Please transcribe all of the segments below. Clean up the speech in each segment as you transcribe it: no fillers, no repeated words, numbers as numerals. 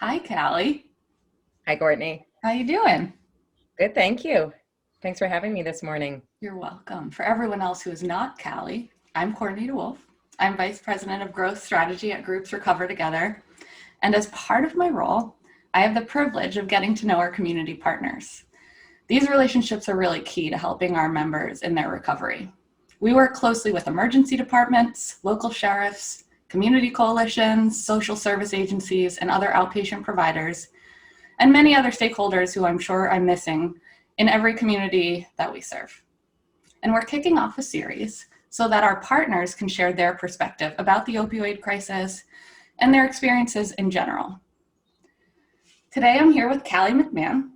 Hi, Callie. Hi, Courtney. How you doing? Good, thank you. Thanks for having me this morning. You're welcome. For everyone else who is not Callie, I'm Courtney DeWolf. I'm Vice President of Growth Strategy at Groups Recover Together. And as part of my role, I have the privilege of getting to know our community partners. These relationships are really key to helping our members in their recovery. We work closely with emergency departments, local sheriffs, community coalitions, social service agencies, and other outpatient providers, and many other stakeholders who I'm sure I'm missing in every community that we serve. And we're kicking off a series so that our partners can share their perspective about the opioid crisis and their experiences in general. Today I'm here with Callie McMahon.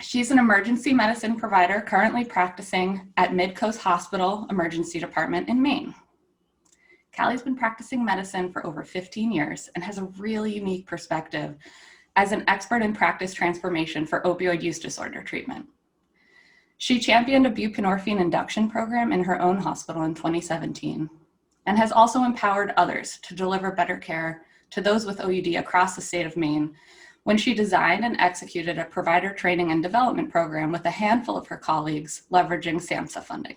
She's an emergency medicine provider currently practicing at Midcoast Hospital Emergency Department in Maine. Callie's been practicing medicine for over 15 years and has a really unique perspective as an expert in practice transformation for opioid use disorder treatment. She championed a buprenorphine induction program in her own hospital in 2017 and has also empowered others to deliver better care to those with OUD across the state of Maine when she designed and executed a provider training and development program with a handful of her colleagues leveraging SAMHSA funding.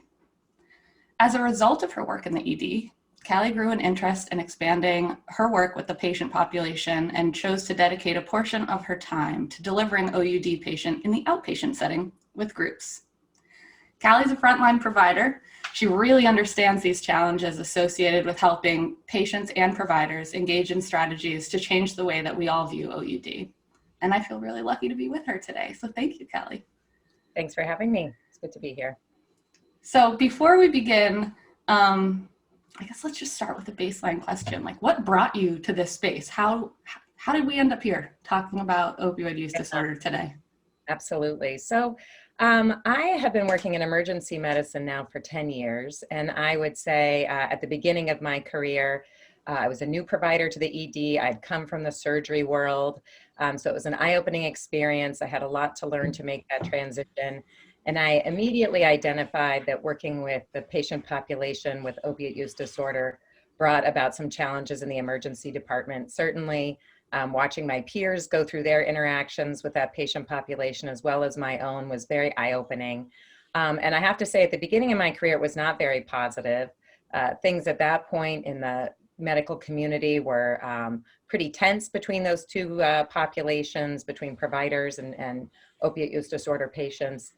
As a result of her work in the ED, Callie grew an interest in expanding her work with the patient population and chose to dedicate a portion of her time to delivering OUD patient in the outpatient setting with groups. Callie's a frontline provider. She really understands these challenges associated with helping patients and providers engage in strategies to change the way that we all view OUD. And I feel really lucky to be with her today. So thank you, Callie. Thanks for having me. It's good to be here. So before we begin, I guess let's just start with a baseline question. Like, what brought you to this space? How did we end up here talking about opioid use disorder today? Absolutely. So I have been working in emergency medicine now for 10 years. And I would say at the beginning of my career, I was a new provider to the ED. I'd come from the surgery world. So it was an eye-opening experience. I had a lot to learn to make that transition. And I immediately identified that working with the patient population with opiate use disorder brought about some challenges in the emergency department. Certainly, watching my peers go through their interactions with that patient population as well as my own was very eye-opening. And I have to say, at the beginning of my career, it was not very positive. Things at that point in the medical community were pretty tense between those two populations, between providers and opiate use disorder patients.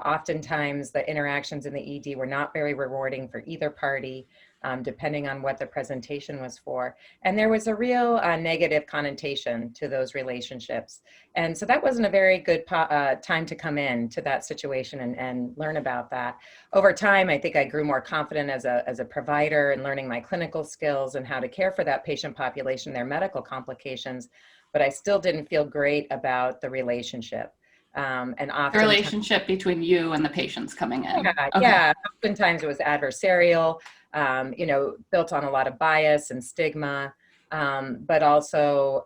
Oftentimes, the interactions in the ED were not very rewarding for either party, depending on what the presentation was for. And there was a real negative connotation to those relationships. And so that wasn't a very good time to come in to that situation and learn about that. Over time, I think I grew more confident as a provider and learning my clinical skills and how to care for that patient population, their medical complications, but I still didn't feel great about the relationship. And The often relationship between you and the patients coming in. yeah, oftentimes it was adversarial, built on a lot of bias and stigma, but also,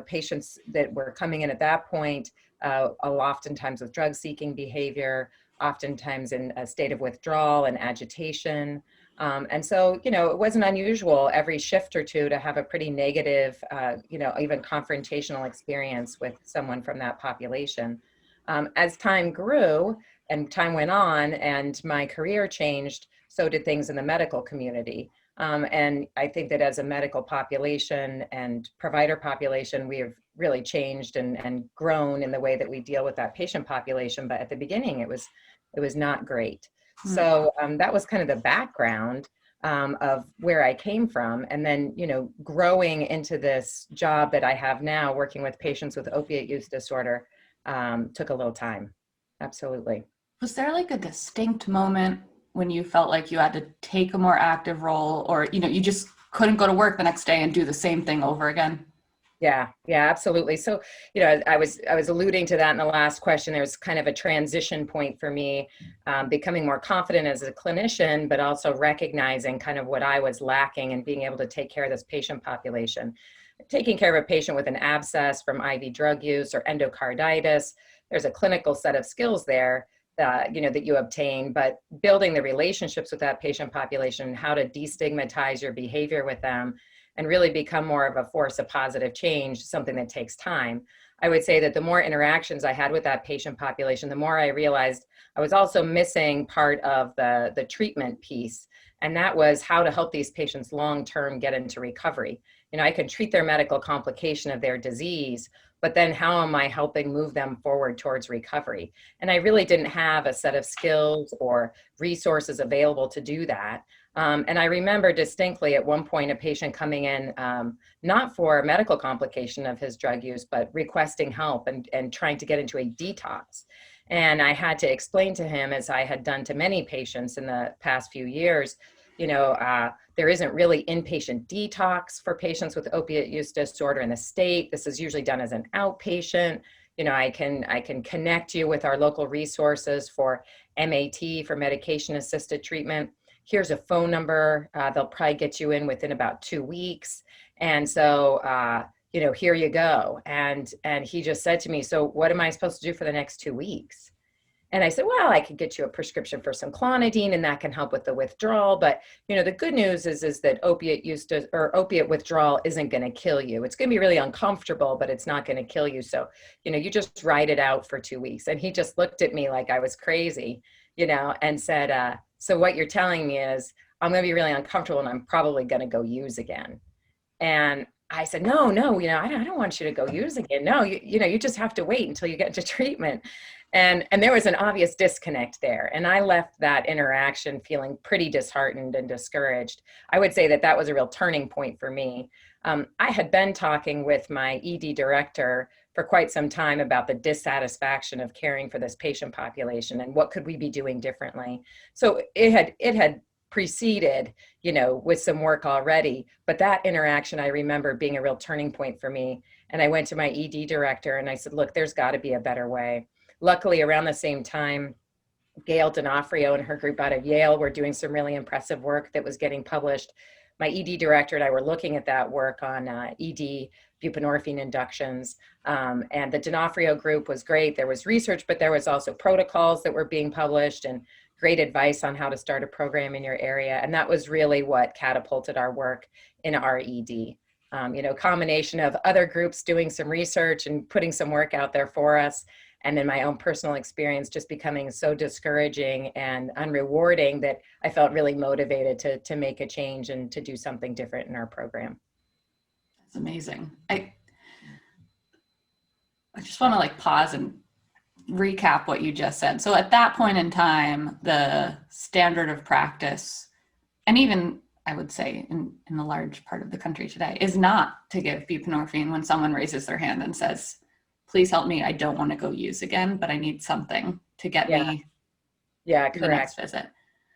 patients that were coming in at that point, oftentimes with drug-seeking behavior, oftentimes in a state of withdrawal and agitation. And so, it wasn't unusual every shift or two to have a pretty negative, even confrontational experience with someone from that population. As time grew and time went on and my career changed, so did things in the medical community. And I think that as a medical population and provider population, we have really changed and grown in the way that we deal with that patient population. But at the beginning, it was not great. So that was kind of the background of where I came from. And then, growing into this job that I have now, working with patients with opiate use disorder, took a little time. Absolutely. Was there like a distinct moment when you felt like you had to take a more active role, or, you just couldn't go to work the next day and do the same thing over again? Yeah, absolutely. So, I was alluding to that in the last question. There was kind of a transition point for me, becoming more confident as a clinician, but also recognizing kind of what I was lacking and being able to take care of this patient population. Taking care of a patient with an abscess from IV drug use or endocarditis, there's a clinical set of skills there that you obtain, but building the relationships with that patient population, how to destigmatize your behavior with them, and really become more of a force of positive change, something that takes time. I would say that the more interactions I had with that patient population, the more I realized I was also missing part of the treatment piece. And that was how to help these patients long-term get into recovery. I can treat their medical complication of their disease, but then how am I helping move them forward towards recovery? And I really didn't have a set of skills or resources available to do that. And I remember distinctly at one point a patient coming in, not for a medical complication of his drug use, but requesting help and trying to get into a detox. And I had to explain to him, as I had done to many patients in the past few years, there isn't really inpatient detox for patients with opiate use disorder in the state. This is usually done as an outpatient. I can connect you with our local resources for MAT, for medication assisted treatment. Here's a phone number. They'll probably get you in within about 2 weeks. And so, here you go. And he just said to me, so what am I supposed to do for the next 2 weeks? And I said, well, I could get you a prescription for some clonidine and that can help with the withdrawal. But, the good news is that opiate withdrawal isn't going to kill you. It's going to be really uncomfortable, but it's not going to kill you. So, you just ride it out for 2 weeks. And he just looked at me like I was crazy, and said, so what you're telling me is I'm going to be really uncomfortable and I'm probably going to go use again. And I said, no, I don't want you to go use again. No, you just have to wait until you get to treatment. And there was an obvious disconnect there. And I left that interaction feeling pretty disheartened and discouraged. I would say that was a real turning point for me. I had been talking with my ED director for quite some time about the dissatisfaction of caring for this patient population and what could we be doing differently. So it had preceded, with some work already, but that interaction I remember being a real turning point for me. And I went to my ED director and I said, look, there's got to be a better way. Luckily, around the same time, Gail D'Onofrio and her group out of Yale were doing some really impressive work that was getting published. My ED director and I were looking at that work on ED buprenorphine inductions. And the D'Onofrio group was great. There was research, but there was also protocols that were being published and great advice on how to start a program in your area. And that was really what catapulted our work in our ED. Combination of other groups doing some research and putting some work out there for us. And then my own personal experience just becoming so discouraging and unrewarding that I felt really motivated to make a change and to do something different in our program. That's amazing. I just want to pause and recap what you just said. So at that point in time, the standard of practice, and even I would say in a large part of the country today, is not to give buprenorphine when someone raises their hand and says, please help me. I don't want to go use again, but I need something to get me to the next visit.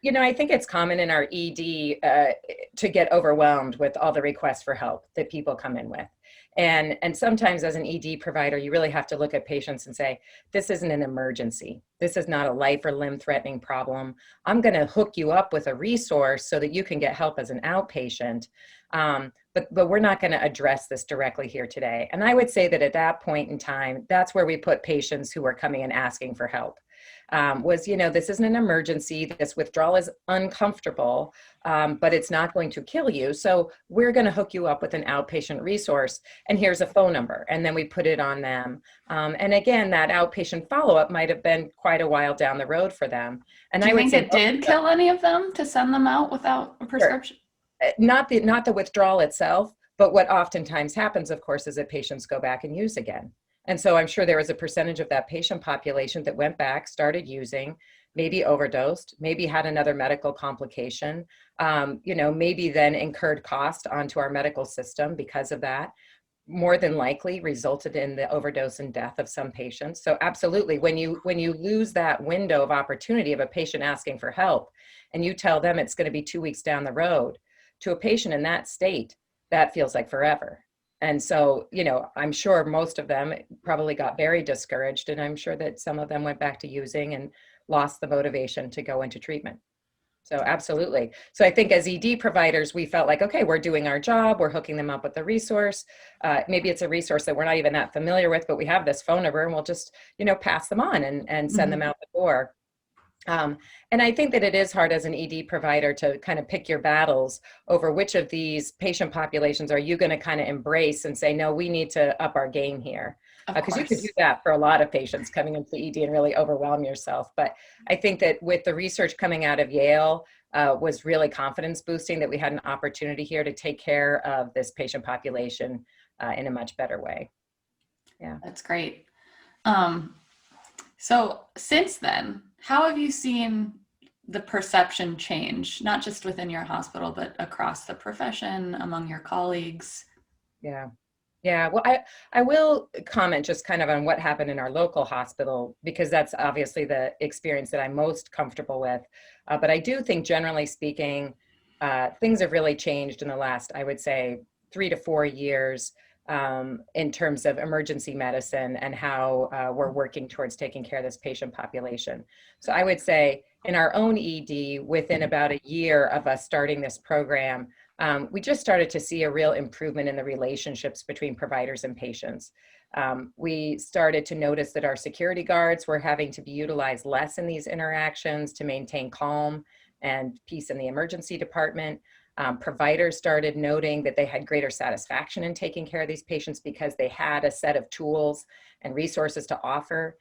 I think it's common in our ED to get overwhelmed with all the requests for help that people come in with. And sometimes as an ED provider, you really have to look at patients and say, this isn't an emergency. This is not a life or limb threatening problem. I'm going to hook you up with a resource so that you can get help as an outpatient. But we're not going to address this directly here today. And I would say that at that point in time, that's where we put patients who are coming and asking for help. This isn't an emergency. This withdrawal is uncomfortable, but it's not going to kill you. So we're going to hook you up with an outpatient resource. And here's a phone number. And then we put it on them. And again, that outpatient follow-up might have been quite a while down the road for them. And do you think it did kill any of them to send them out without a prescription? Sure. Not the withdrawal itself, but what oftentimes happens, of course, is that patients go back and use again. And so I'm sure there was a percentage of that patient population that went back, started using, maybe overdosed, maybe had another medical complication, maybe then incurred cost onto our medical system because of that. More than likely resulted in the overdose and death of some patients. So absolutely, when you lose that window of opportunity of a patient asking for help and you tell them it's going to be 2 weeks down the road, to a patient in that state, that feels like forever. And so, I'm sure most of them probably got very discouraged, and I'm sure that some of them went back to using and lost the motivation to go into treatment. So absolutely. So I think as ED providers, we felt like, okay, we're doing our job. We're hooking them up with a resource. Maybe it's a resource that we're not even that familiar with, but we have this phone number and we'll just, pass them on and send them out the door. Um, and I think that it is hard as an ED provider to kind of pick your battles over which of these patient populations are you going to kind of embrace and say, no, we need to up our game here. Of Because you could do course. that for a lot of patients coming into the ED and really overwhelm yourself. But I think that with the research coming out of Yale, was really confidence boosting that we had an opportunity here to take care of this patient population in a much better way. Yeah. That's great. Um, so since then, how have you seen the perception change, not just within your hospital, but across the profession, among your colleagues? Yeah. Yeah, well, I will comment just kind of on what happened in our local hospital because that's obviously the experience that I'm most comfortable with. But I do think, generally speaking, things have really changed in the last, I would say, 3 to 4 years in terms of emergency medicine and how we're working towards taking care of this patient population. So I would say in our own ED, within about a year of us starting this program, we just started to see a real improvement in the relationships between providers and patients. We started to notice that our security guards were having to be utilized less in these interactions to maintain calm and peace in the emergency department. Providers started noting that they had greater satisfaction in taking care of these patients because they had a set of tools and resources to offer.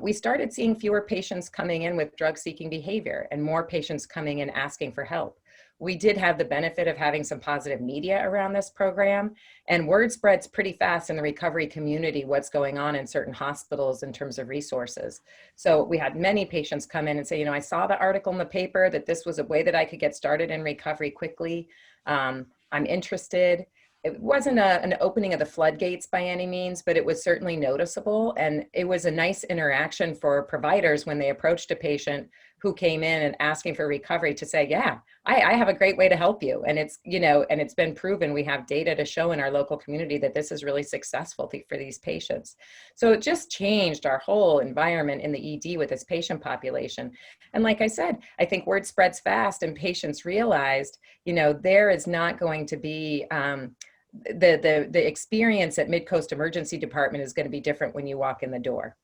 We started seeing fewer patients coming in with drug-seeking behavior and more patients coming in asking for help. We did have the benefit of having some positive media around this program, and word spreads pretty fast in the recovery community what's going on in certain hospitals in terms of resources. So we had many patients come in and say, I saw the article in the paper that this was a way that I could get started in recovery quickly. I'm interested. It wasn't an opening of the floodgates by any means, but it was certainly noticeable. And it was a nice interaction for providers when they approached a patient who came in and asking for recovery to say, yeah, I have a great way to help you. And and it's been proven, we have data to show in our local community that this is really successful for these patients. So it just changed our whole environment in the ED with this patient population. And like I said, I think word spreads fast and patients realized, there is not going to be, the experience at Mid-Coast Emergency Department is going to be different when you walk in the door.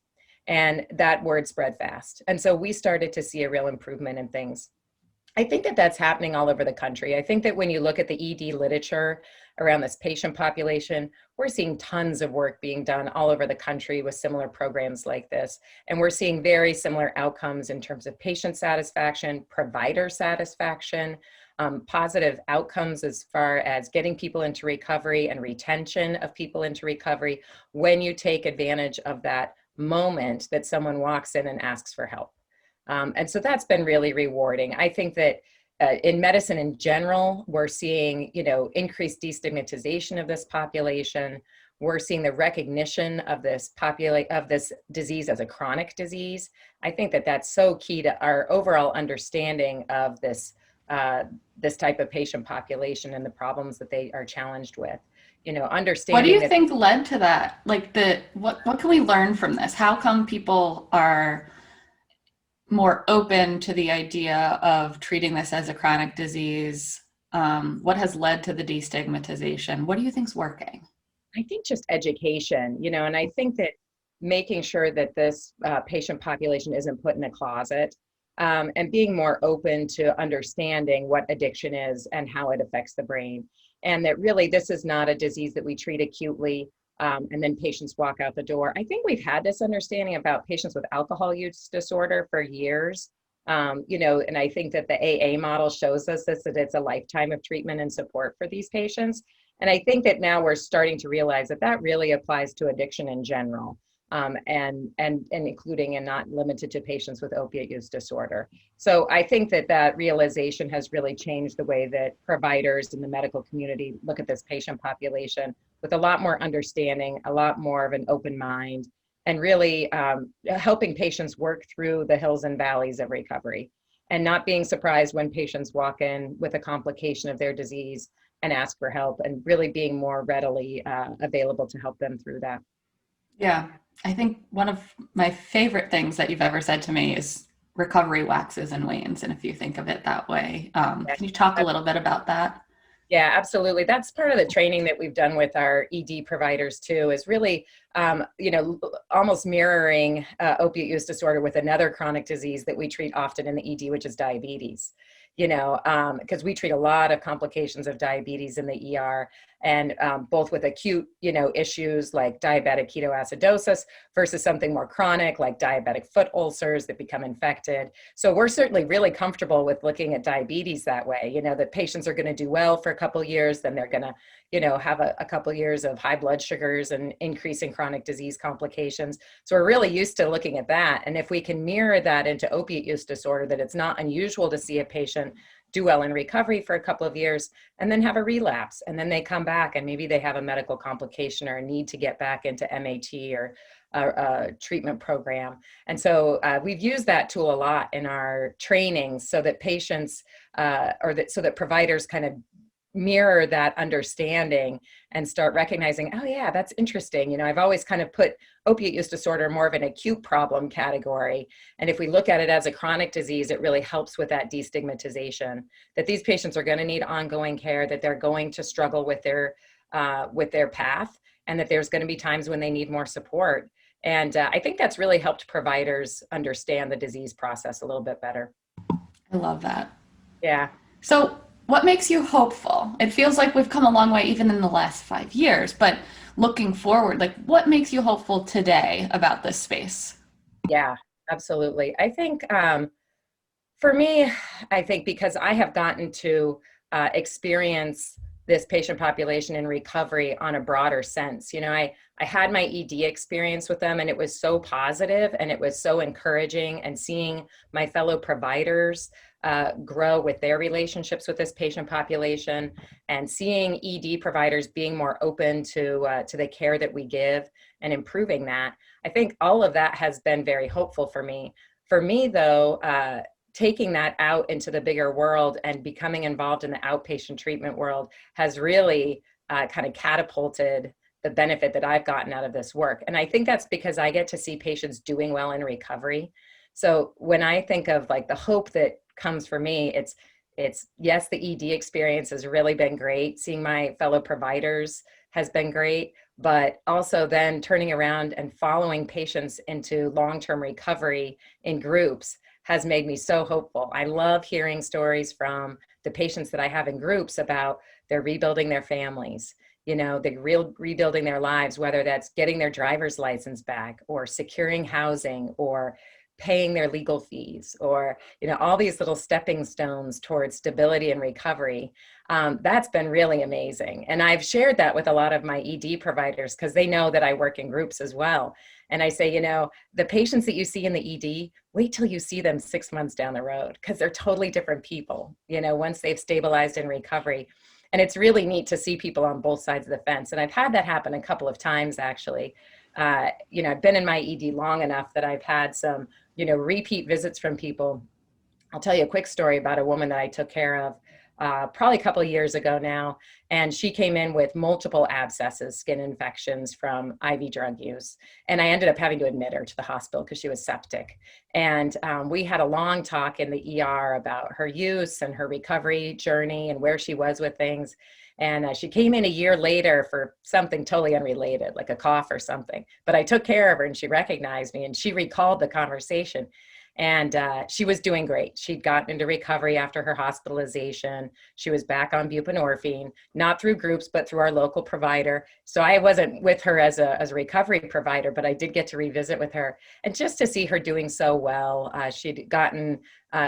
And that word spread fast. And so we started to see a real improvement in things. I think that that's happening all over the country. I think that when you look at the ED literature around this patient population, we're seeing tons of work being done all over the country with similar programs like this. And we're seeing very similar outcomes in terms of patient satisfaction, provider satisfaction, positive outcomes as far as getting people into recovery and retention of people into recovery when you take advantage of that moment that someone walks in and asks for help. And so that's been really rewarding. I think that in medicine in general, we're seeing, increased destigmatization of this population. We're seeing the recognition of this disease as a chronic disease. I think that that's so key to our overall understanding of this type of patient population and the problems that they are challenged with. What do Understanding you that. think led to that? Like what can we learn from this? How come people are more open to the idea of treating this as a chronic disease? What has led to the destigmatization? What do you think's working? I think just education, and I think that making sure that this patient population isn't put in a closet, and being more open to understanding what addiction is and how it affects the brain. And that really this is not a disease that we treat acutely, and then patients walk out the door. I think we've had this understanding about patients with alcohol use disorder for years. And I think that the AA model shows us this, that it's a lifetime of treatment and support for these patients. And I think that now we're starting to realize that that really applies to addiction in general, and including and not limited to patients with opiate use disorder. So I think that that realization has really changed the way that providers in the medical community look at this patient population with a lot more understanding, a lot more of an open mind, and really helping patients work through the hills and valleys of recovery, and not being surprised when patients walk in with a complication of their disease and ask for help, and really being more readily available to help them through that. Yeah, I think one of my favorite things that you've ever said to me is recovery waxes and wanes. And if you think of it that way, can you talk a little bit about that? Yeah, absolutely. That's part of the training that we've done with our ED providers too, is really, almost mirroring opiate use disorder with another chronic disease that we treat often in the ED, which is diabetes. Because we treat a lot of complications of diabetes in the ER, and both with acute, issues like diabetic ketoacidosis versus something more chronic like diabetic foot ulcers that become infected. So we're certainly really comfortable with looking at diabetes that way, that patients are going to do well for a couple of years, then they're going to, have a couple of years of high blood sugars and increasing chronic disease complications. So we're really used to looking at that. And if we can mirror that into opiate use disorder, that it's not unusual to see a patient do well in recovery for a couple of years and then have a relapse. And then they come back and maybe they have a medical complication or a need to get back into MAT or a treatment program. And so we've used that tool a lot in our training so that patients so that providers kind of mirror that understanding and start recognizing, oh yeah, that's interesting. I've always kind of put opiate use disorder more of an acute problem category. And if we look at it as a chronic disease, it really helps with that destigmatization, that these patients are going to need ongoing care, that they're going to struggle with their path, and that there's going to be times when they need more support. And I think that's really helped providers understand the disease process a little bit better. I love that. Yeah. So, what makes you hopeful? It feels like we've come a long way even in the last 5 years, but looking forward, like what makes you hopeful today about this space? Yeah, absolutely. I think for me, I think because I have gotten to experience this patient population in recovery on a broader sense. I had my ED experience with them, and it was so positive and it was so encouraging, and seeing my fellow providers grow with their relationships with this patient population, and seeing ED providers being more open to the care that we give and improving that. I think all of that has been very hopeful for me. For me, though, taking that out into the bigger world and becoming involved in the outpatient treatment world has really kind of catapulted the benefit that I've gotten out of this work. And I think that's because I get to see patients doing well in recovery. So when I think of like the hope that comes for me, it's yes, the ED experience has really been great. Seeing my fellow providers has been great, but also then turning around and following patients into long-term recovery in groups has made me so hopeful. I love hearing stories from the patients that I have in groups about they're rebuilding their families, they're rebuilding their lives, whether that's getting their driver's license back or securing housing or paying their legal fees, or all these little stepping stones towards stability and recovery. That's been really amazing, and I've shared that with a lot of my ED providers because they know that I work in groups as well. And I say, the patients that you see in the ED, wait till you see them 6 months down the road, because they're totally different people, once they've stabilized in recovery. And it's really neat to see people on both sides of the fence. And I've had that happen a couple of times, actually. I've been in my ED long enough that I've had some, repeat visits from people. I'll tell you a quick story about a woman that I took care of probably a couple of years ago now. And she came in with multiple abscesses, skin infections from IV drug use. And I ended up having to admit her to the hospital because she was septic. And we had a long talk in the ER about her use and her recovery journey and where she was with things. And she came in a year later for something totally unrelated, like a cough or something. But I took care of her and she recognized me and she recalled the conversation. And she was doing great. She'd gotten into recovery after her hospitalization. She was back on buprenorphine, not through groups, but through our local provider. So I wasn't with her as a recovery provider, but I did get to revisit with her. And just to see her doing so well, she'd gotten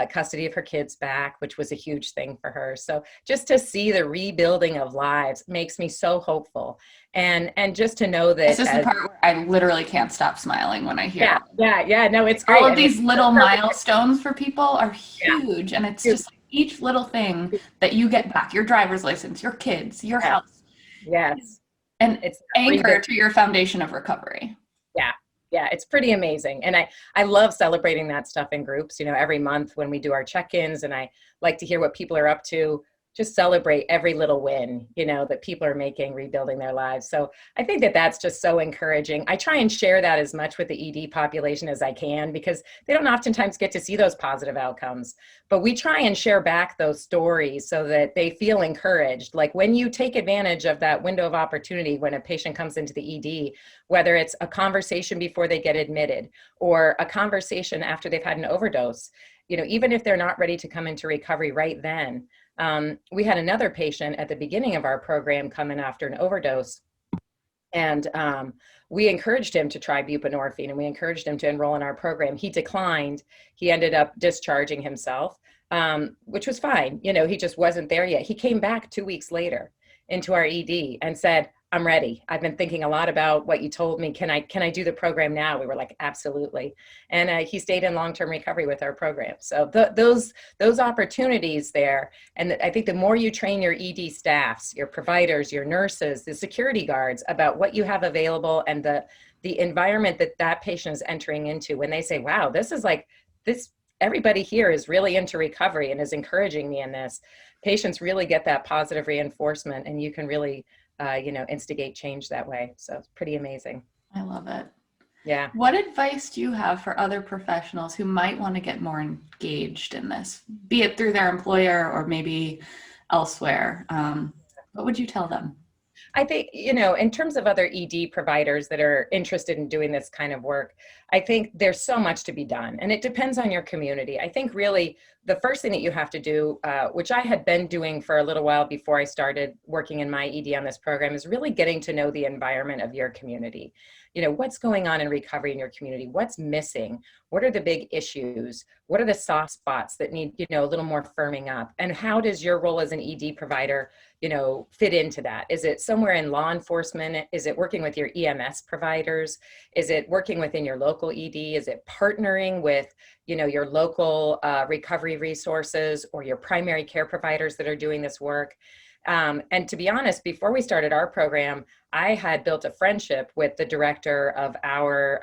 custody of her kids back, which was a huge thing for her. So just to see the rebuilding of lives makes me so hopeful. And just to know that This is the part where I literally can't stop smiling when I hear yeah. No, it's great. all of these little milestones for people are Yeah. huge. And it's just like each little thing that you get back, your driver's license, your kids, your Yeah. house, Yes. an It's anchor to your foundation of recovery. Yeah, it's pretty amazing. And I love celebrating that stuff in groups, every month when we do our check-ins, and I like to hear what people are up to just celebrate every little win, that people are making, rebuilding their lives. So I think that that's just so encouraging. I try and share that as much with the ED population as I can, because they don't oftentimes get to see those positive outcomes. But we try and share back those stories so that they feel encouraged. Like when you take advantage of that window of opportunity when a patient comes into the ED, whether it's a conversation before they get admitted or a conversation after they've had an overdose, even if they're not ready to come into recovery right then. We had another patient at the beginning of our program come in after an overdose, and we encouraged him to try buprenorphine, and we encouraged him to enroll in our program. He declined. He ended up discharging himself, which was fine. He just wasn't there yet. He came back 2 weeks later into our ED and said, "I'm ready. I've been thinking a lot about what you told me. Can I do the program now?" We were like, "Absolutely." And he stayed in long-term recovery with our program. So those opportunities there. And I think the more you train your ED staffs, your providers, your nurses, the security guards about what you have available and the environment that patient is entering into, when they say, "Wow, this is like this, everybody here is really into recovery and is encouraging me in this," patients really get that positive reinforcement, and you can really instigate change that way. So it's pretty amazing. I love it. Yeah. What advice do you have for other professionals who might want to get more engaged in this, be it through their employer or maybe elsewhere? What would you tell them? I think, in terms of other ED providers that are interested in doing this kind of work, I think there's so much to be done, and it depends on your community. I think really the first thing that you have to do, which I had been doing for a little while before I started working in my ED on this program, is really getting to know the environment of your community. What's going on in recovery in your community? What's missing? What are the big issues? What are the soft spots that need, a little more firming up? And how does your role as an ED provider fit into that? Is it somewhere in law enforcement? Is it working with your EMS providers? Is it working within your local ED? Is it partnering with, your local recovery resources or your primary care providers that are doing this work? And to be honest, before we started our program, I had built a friendship with the director of our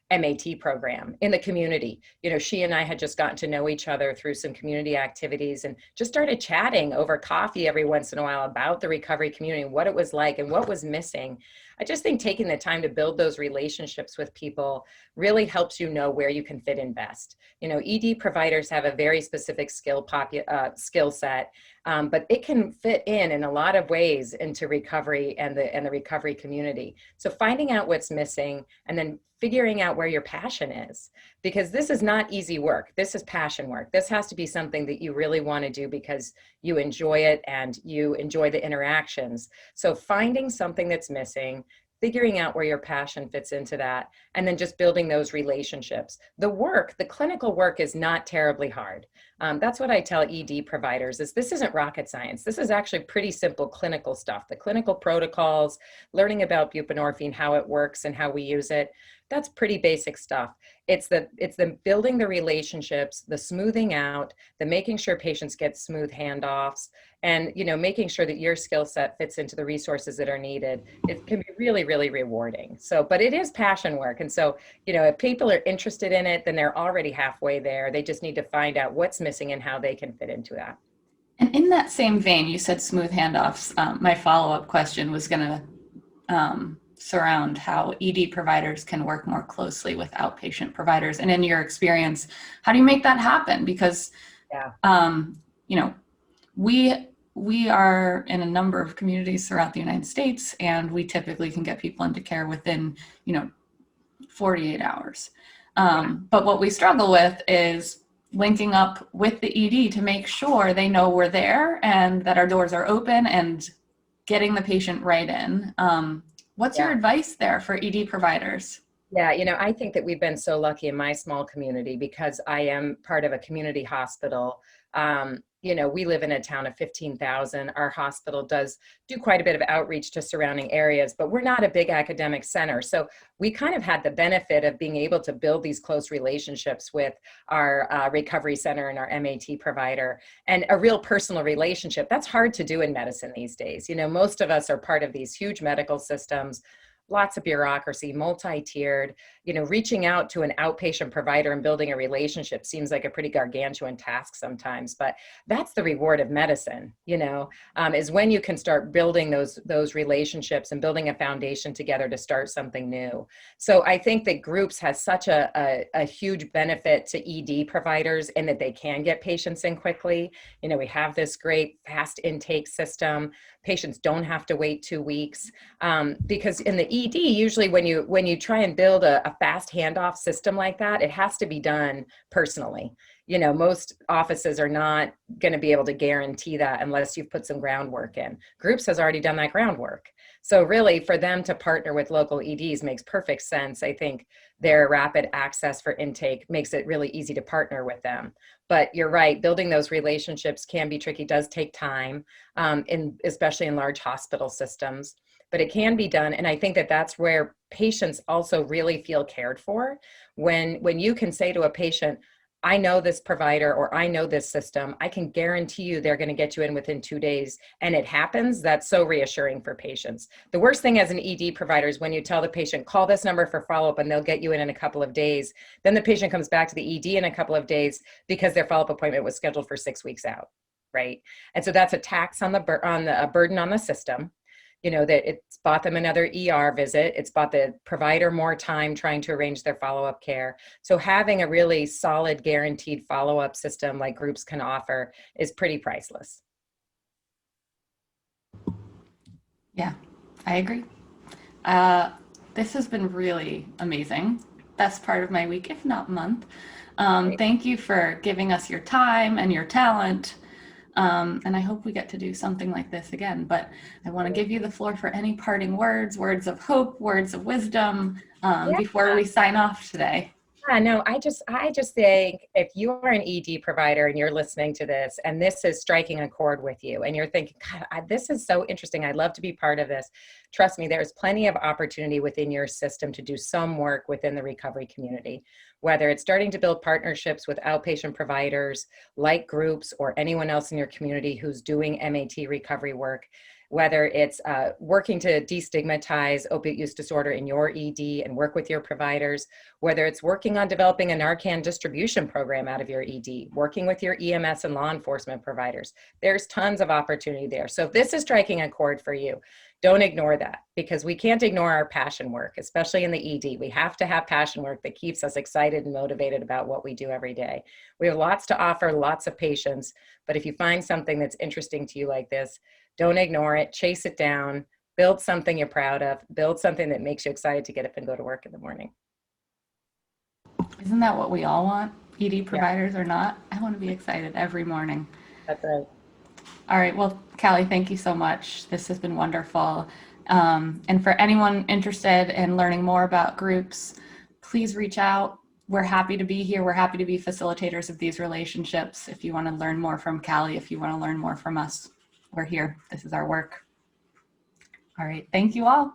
MAT program in the community. She and I had just gotten to know each other through some community activities and just started chatting over coffee every once in a while about the recovery community, what it was like and what was missing. I just think taking the time to build those relationships with people really helps you know where you can fit in best. ED providers have a very specific skill set, but it can fit in a lot of ways into recovery and the recovery community. So finding out what's missing and then figuring out where your passion is, because this is not easy work. This is passion work. This has to be something that you really want to do because you enjoy it and you enjoy the interactions. So finding something that's missing, figuring out where your passion fits into that, and then just building those relationships. The clinical work is not terribly hard. That's what I tell ED providers is this isn't rocket science. This is actually pretty simple clinical stuff. The clinical protocols, learning about buprenorphine, how it works and how we use it. That's pretty basic stuff. It's the building the relationships, the smoothing out, the making sure patients get smooth handoffs, and making sure that your skill set fits into the resources that are needed. It can be really, really rewarding. So, but it is passion work. And so, if people are interested in it, then they're already halfway there. They just need to find out what's missing and how they can fit into that. And in that same vein, you said smooth handoffs. My follow-up question was going to surround how ED providers can work more closely with outpatient providers. And in your experience, how do you make that happen? Because, we are in a number of communities throughout the United States, and we typically can get people into care within, 48 hours. But what we struggle with is linking up with the ED to make sure they know we're there and that our doors are open and getting the patient right in. What's your advice there for ED providers? Yeah, I think that we've been so lucky in my small community because I am part of a community hospital. We live in a town of 15,000. Our hospital does do quite a bit of outreach to surrounding areas, but we're not a big academic center. So we kind of had the benefit of being able to build these close relationships with our recovery center and our MAT provider and a real personal relationship. That's hard to do in medicine these days. Most of us are part of these huge medical systems, lots of bureaucracy, multi-tiered. reaching out to an outpatient provider and building a relationship seems like a pretty gargantuan task sometimes, but that's the reward of medicine, is when you can start building those relationships and building a foundation together to start something new. So I think that groups has such a huge benefit to ED providers in that they can get patients in quickly. We have this great fast intake system. Patients don't have to wait 2 weeks, because in the ED, usually when you try and build a fast handoff system like that, it has to be done personally. Most offices are not going to be able to guarantee that unless you've put some groundwork in. Groups has already done that groundwork. So really, for them to partner with local EDs makes perfect sense. I think their rapid access for intake makes it really easy to partner with them. But you're right, building those relationships can be tricky, does take time, especially in large hospital systems, but it can be done. And I think that that's where patients also really feel cared for. When you can say to a patient, I know this provider or I know this system, I can guarantee you they're going to get you in within 2 days, and it happens, that's so reassuring for patients. The worst thing as an ED provider is when you tell the patient, call this number for follow-up and they'll get you in a couple of days. Then the patient comes back to the ED in a couple of days because their follow-up appointment was scheduled for 6 weeks out, right? And so that's a tax on a burden on the system. That it's bought them another ER visit. It's bought the provider more time trying to arrange their follow-up care. So having a really solid guaranteed follow-up system like groups can offer is pretty priceless. Yeah, I agree. This has been really amazing. Best part of my week, if not month. Thank you for giving us your time and your talent. And I hope we get to do something like this again. But I want to give you the floor for any parting words of hope, words of wisdom, before we sign off today. Yeah, no, I just think if you are an ED provider and you're listening to this and this is striking a chord with you and you're thinking, God, this is so interesting, I'd love to be part of this. Trust me, there's plenty of opportunity within your system to do some work within the recovery community, whether it's starting to build partnerships with outpatient providers like groups or anyone else in your community who's doing MAT recovery work, whether it's working to destigmatize opiate use disorder in your ED and work with your providers, whether it's working on developing a Narcan distribution program out of your ED, working with your EMS and law enforcement providers. There's tons of opportunity there. So if this is striking a chord for you, don't ignore that, because we can't ignore our passion work, especially in the ED. We have to have passion work that keeps us excited and motivated about what we do every day. We have lots to offer, lots of patients, but if you find something that's interesting to you like this, don't ignore it, chase it down, build something you're proud of, build something that makes you excited to get up and go to work in the morning. Isn't that what we all want, ED providers or not? I want to be excited every morning. That's right. All right. Well, Callie, thank you so much. This has been wonderful. And for anyone interested in learning more about groups, please reach out. We're happy to be here. We're happy to be facilitators of these relationships. If you want to learn more from Callie, if you want to learn more from us, we're here. This is our work. All right. Thank you all.